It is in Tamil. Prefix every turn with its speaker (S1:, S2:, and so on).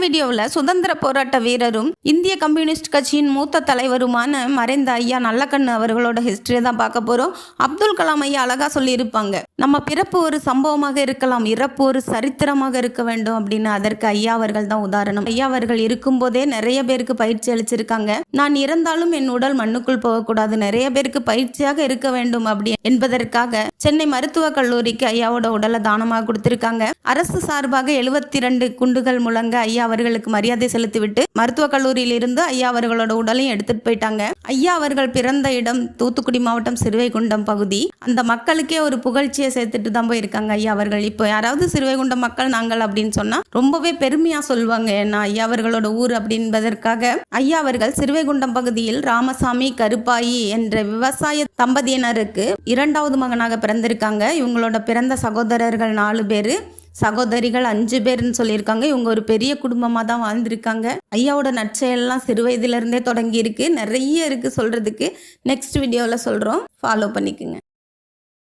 S1: வீடியோவில் சுதந்திர போராட்ட வீரரும் இந்திய கம்யூனிஸ்ட் கட்சியின் மூத்த தலைவருமான மறைந்த ஐயா நல்லக்கண்ணு அவர்களோட ஹிஸ்டரியை தான் பார்க்க போகிறோம். அப்துல் கலாம் ஐயா அழகாக சொல்லியிருப்பாங்க, நம்ம பிறப்பு ஒரு சம்பவமாக இருக்கலாம், இறப்பு ஒரு சரித்திரமாக இருக்க வேண்டும் அப்படின்னு. அதற்கு ஐயா அவர்கள் தான் உதாரணம். ஐயா அவர்கள் இருக்கும்போதே நிறைய பேருக்கு பயிற்சி அளிச்சிருக்காங்க. நான் இறந்தாலும் என் உடல் மண்ணுக்குள் போகக்கூடாது, நிறைய பேருக்கு பயிற்சியாக இருக்க வேண்டும் அப்படி என்பதற்காக சென்னை மருத்துவக் கல்லூரிக்கு ஐயாவோட உடலை தானமாக கொடுத்திருக்காங்க. அரசு சார்பாக 72 குண்டுகள் முழங்க ஐயா அவர்களுக்கு மரியாதை செலுத்திவிட்டு மருத்துவக் கல்லூரியில் இருந்து ஐயா அவர்களோட உடலையும் எடுத்துட்டு போயிட்டாங்க. ஐயா அவர்கள் பிறந்த இடம் தூத்துக்குடி மாவட்டம் சிறுவைகுண்டம் பகுதி. அந்த மக்களுக்கே ஒரு புகழ்ச்சியை சேர்த்துட்டு தான் போயிருக்காங்க ஐயா அவர்கள். இப்போ யாராவது சிறுவைகுண்டம் மக்கள் நாங்கள் அப்படின்னு சொன்னா ரொம்பவே பெருமையா சொல்லுவாங்க. ஏன்னா ஐயா அவர்களோட ஊர் அப்படின்பதற்காக ஐயா அவர்கள் சிறுவைகுண்டம் பகுதியில் ராமசாமி கருப்பாயி என்ற விவசாய தம்பதியினருக்கு 2வது மகனாக பிறந்திருக்காங்க. இவங்களோட பிறந்த சகோதரர்கள் 4 பேரு, சகோதரிகள் 5 பேர்னு சொல்லியிருக்காங்க. இவங்க ஒரு பெரிய குடும்பமாக தான் வாழ்ந்திருக்காங்க. ஐயாவோட நற்செயல்லாம் சிறு வயதிலிருந்தே தொடங்கி இருக்கு. நிறைய இருக்கு சொல்றதுக்கு. நெக்ஸ்ட் வீடியோவில் சொல்றோம், ஃபாலோ பண்ணிக்கோங்க.